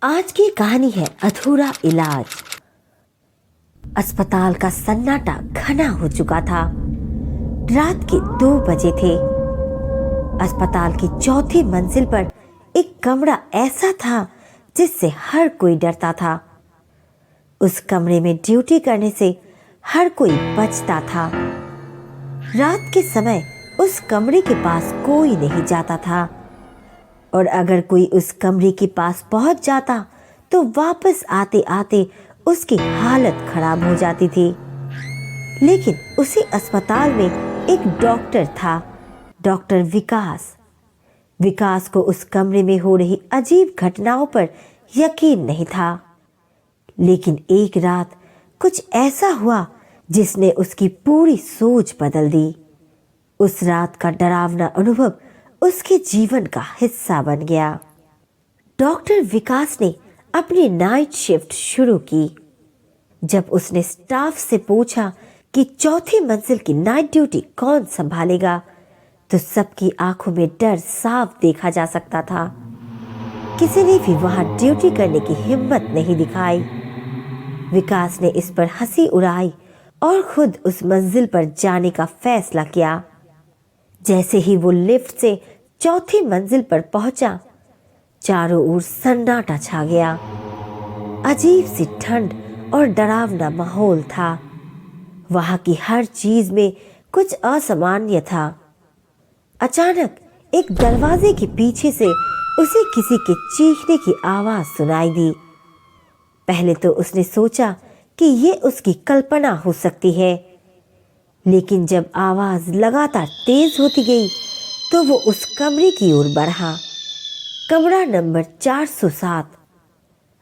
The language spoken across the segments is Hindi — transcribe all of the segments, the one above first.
आज की कहानी है अधूरा इलाज। अस्पताल का सन्नाटा घना हो चुका था। रात के 2 बजे थे। अस्पताल की चौथी मंजिल पर एक कमरा ऐसा था जिससे हर कोई डरता था। उस कमरे में ड्यूटी करने से हर कोई बचता था। रात के समय उस कमरे के पास कोई नहीं जाता था, और अगर कोई उस कमरे के पास पहुंच जाता तो वापस आते आते उसकी हालत खराब हो जाती थी। लेकिन उसी अस्पताल में एक डॉक्टर था, डॉक्टर विकास। विकास को उस कमरे में हो रही अजीब घटनाओं पर यकीन नहीं था। लेकिन एक रात कुछ ऐसा हुआ जिसने उसकी पूरी सोच बदल दी। उस रात का डरावना अनुभव उसके जीवन का हिस्सा बन गया। डॉक्टर विकास ने अपनी नाइट शिफ्ट शुरू की। जब उसने स्टाफ से पूछा कि चौथी मंजिल की नाइट ड्यूटी कौन संभालेगा, तो सबकी आंखों में डर साफ देखा जा सकता था। किसी ने भी वहां ड्यूटी करने की हिम्मत नहीं दिखाई। विकास ने इस पर हंसी उड़ाई और खुद उस मंजिल पर जाने का फैसला किया। जैसे ही वो लिफ्ट से चौथी मंजिल पर पहुंचा, चारों ओर सन्नाटा छा गया। अजीब सी ठंड और डरावना माहौल था। वहां की हर चीज में कुछ असामान्य था। अचानक एक दरवाजे के पीछे से उसे किसी के चीखने की आवाज सुनाई दी। पहले तो उसने सोचा कि ये उसकी कल्पना हो सकती है, लेकिन जब आवाज लगातार तेज होती गई तो वो उस कमरे की ओर बढ़ा। कमरा नंबर 407,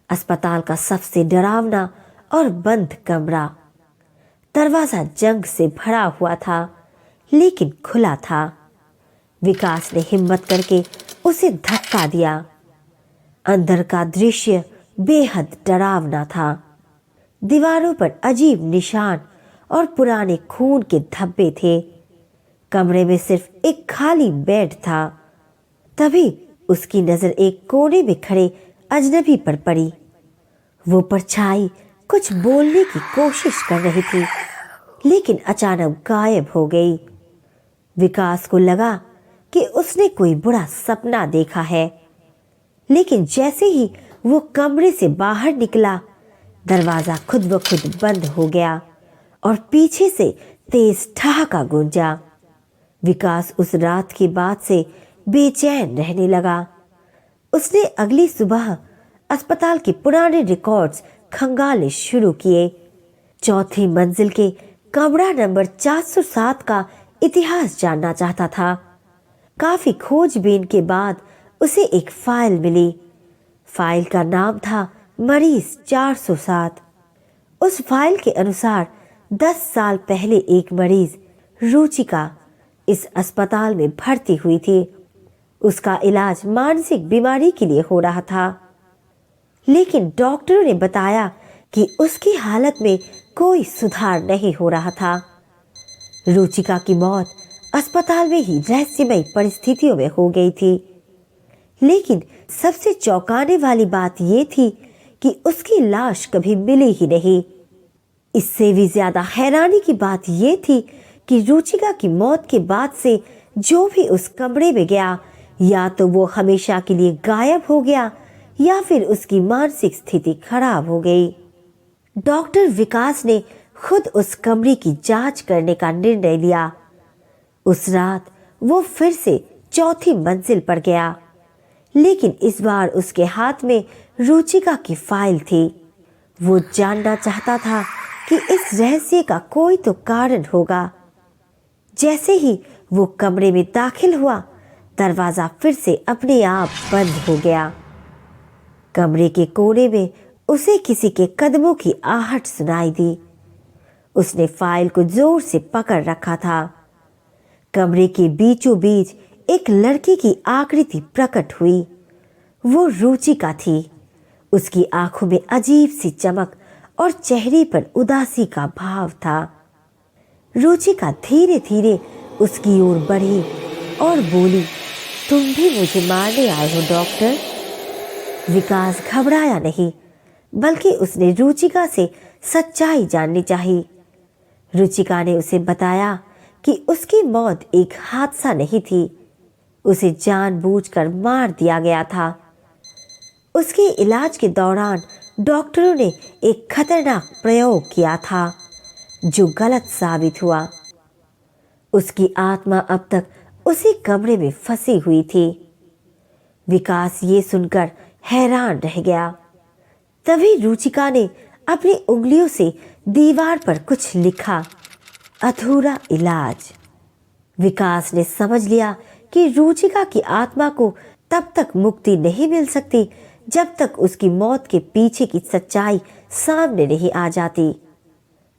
अस्पताल का सबसे डरावना और बंद कमरा। दरवाजा जंग से भरा हुआ था, लेकिन खुला था। विकास ने हिम्मत करके उसे धक्का दिया। अंदर का दृश्य बेहद डरावना था। दीवारों पर अजीब निशान और पुराने खून के धब्बे थे। कमरे में सिर्फ एक खाली बेड था। तभी उसकी नजर एक कोने में खड़े अजनबी पर पड़ी। वो परछाई कुछ बोलने की कोशिश कर रही थी, लेकिन अचानक गायब हो गई। विकास को लगा कि उसने कोई बुरा सपना देखा है, लेकिन जैसे ही वो कमरे से बाहर निकला, दरवाजा खुद ब खुद बंद हो गया और पीछे से तेज ठहाका गूंजा। विकास उस रात की बात से बेचैन रहने लगा। उसने अगली सुबह अस्पताल के पुराने रिकॉर्ड्स खंगालने शुरू किए। चौथी मंजिल के कमरा नंबर 407 का इतिहास जानना चाहता था। काफी खोजबीन के बाद उसे एक फाइल मिली। फाइल का नाम था मरीज 407। उस फाइल के अनुसार 10 साल पहले एक मरीज रुचिका इस अस्पताल में भर्ती हुई थी। उसका इलाज मानसिक बीमारी के लिए हो रहा था, लेकिन डॉक्टरों ने बताया कि उसकी हालत में कोई सुधार नहीं हो रहा था। रुचिका की मौत अस्पताल में ही रहस्यमय परिस्थितियों में हो गई थी। लेकिन सबसे चौंकाने वाली बात यह थी कि उसकी लाश कभी मिली ही नहीं। इससे भी ज्यादा हैरानी की बात यह थी कि रुचिका की मौत के बाद से जो भी उस कमरे में गया, या तो वो हमेशा के लिए गायब हो गया या फिर उसकी मानसिक स्थिति खराब हो गई। डॉक्टर विकास ने खुद उस कमरे की जांच करने का निर्णय लिया। उस रात वो फिर से चौथी मंजिल पर गया, लेकिन इस बार उसके हाथ में रुचिका की फाइल थी। वो जानना चाहता था कि इस रहस्य का कोई तो कारण होगा। जैसे ही वो कमरे में दाखिल हुआ, दरवाजा फिर से अपने आप बंद हो गया। कमरे के कोने में उसे किसी के कदमों की आहट सुनाई दी। उसने फाइल को जोर से पकड़ रखा था। कमरे के बीचों बीच एक लड़की की आकृति प्रकट हुई। वो रुचिका थी। उसकी आंखों में अजीब सी चमक और चेहरे पर उदासी का भाव था। रुचिका धीरे धीरे उसकी ओर बढ़ी और बोली, तुम भी मुझे मारने आए हो डॉक्टर? विकास घबराया नहीं, बल्कि उसने रुचिका से सच्चाई जाननी चाहिए। रुचिका ने उसे बताया कि उसकी मौत एक हादसा नहीं थी, उसे जानबूझकर मार दिया गया था। उसके इलाज के दौरान डॉक्टरों ने एक खतरनाक प्रयोग किया था जो गलत साबित हुआ। उसकी आत्मा अब तक उसी कमरे में फंसी हुई थी। विकास ये सुनकर हैरान रह गया। तभी रुचिका ने अपनी उंगलियों से दीवार पर कुछ लिखा, अधूरा इलाज। विकास ने समझ लिया कि रुचिका की आत्मा को तब तक मुक्ति नहीं मिल सकती जब तक उसकी मौत के पीछे की सच्चाई सामने नहीं आ जाती।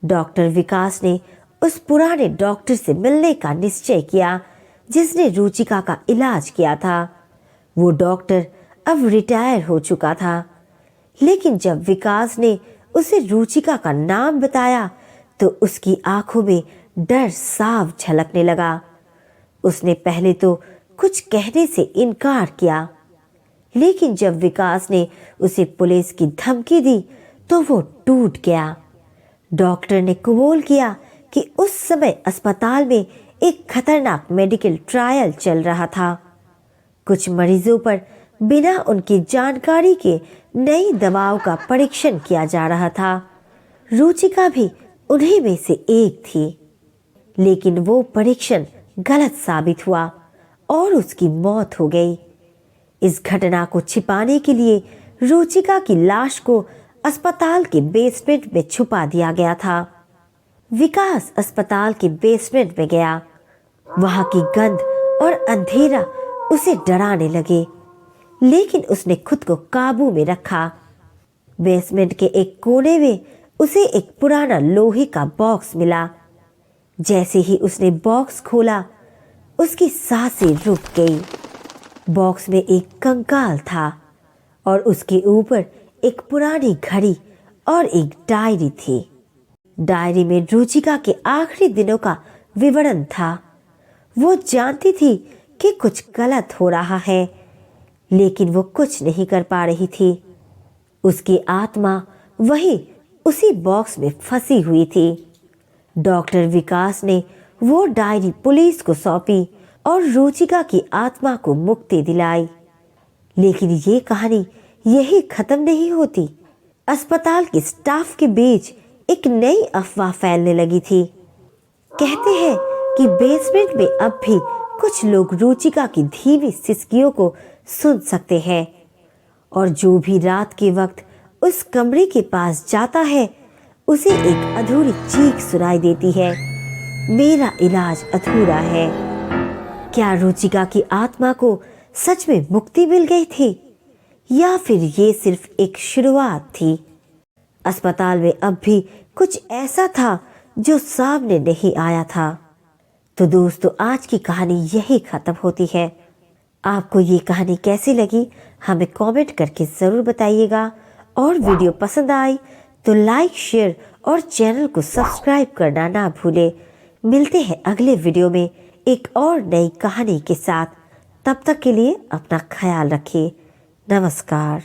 डॉक्टर विकास ने उस पुराने डॉक्टर से मिलने का निश्चय किया जिसने रुचिका का इलाज किया था। वो डॉक्टर अब रिटायर हो चुका था, लेकिन जब विकास ने उसे रुचिका का नाम बताया तो उसकी आंखों में डर साफ झलकने लगा। उसने पहले तो कुछ कहने से इनकार किया, लेकिन जब विकास ने उसे पुलिस की धमकी दी तो वो टूट गया। डॉक्टर ने कबूल किया कि उस समय अस्पताल में एक खतरनाक मेडिकल ट्रायल चल रहा था। कुछ मरीजों पर बिना उनकी जानकारी के नई दवाओं का परीक्षण किया जा रहा था। रुचिका भी उन्हीं में से एक थी, लेकिन वो परीक्षण गलत साबित हुआ और उसकी मौत हो गई। इस घटना को छिपाने के लिए रुचिका की लाश को अस्पताल के बेसमेंट में छुपा दिया गया था। विकास अस्पताल के बेसमेंट में गया। वहां की गंध और अंधेरा उसे डराने लगे, लेकिन उसने खुद को काबू में रखा। बेसमेंट के एक कोने में उसे एक पुराना लोहे का बॉक्स मिला। जैसे ही उसने बॉक्स खोला, उसकी सांसें रुक गई। बॉक्स में एक कंकाल था और उसके ऊपर एक पुरानी घड़ी और एक डायरी थी। डायरी में रुचिका के आखिरी दिनों का विवरण था। वो जानती थी कि कुछ गलत हो रहा है, लेकिन वो कुछ नहीं कर पा रही थी। उसकी आत्मा वही उसी बॉक्स में फंसी हुई थी। डॉक्टर विकास ने वो डायरी पुलिस को सौंपी और रुचिका की आत्मा को मुक्ति दिलाई। लेकिन ये कहानी यही खत्म नहीं होती। अस्पताल के स्टाफ के बीच एक नई अफवाह फैलने लगी थी। कहते हैं कि बेसमेंट में अब भी कुछ लोग रुचिका की धीमी सिसकियों को सुन सकते हैं, और जो भी रात के वक्त उस कमरे के पास जाता है उसे एक अधूरी चीख सुनाई देती है, मेरा इलाज अधूरा है। क्या रुचिका की आत्मा को सच में मुक्ति मिल गई थी, या फिर ये सिर्फ एक शुरुआत थी? अस्पताल में अब भी कुछ ऐसा था जो सामने नहीं आया था। तो दोस्तों, आज की कहानी यही खत्म होती है। आपको ये कहानी कैसी लगी हमें कमेंट करके ज़रूर बताइएगा, और वीडियो पसंद आई तो लाइक, शेयर और चैनल को सब्सक्राइब करना ना भूले। मिलते हैं अगले वीडियो में एक और नई कहानी के साथ। तब तक के लिए अपना ख्याल रखिए। नमस्कार।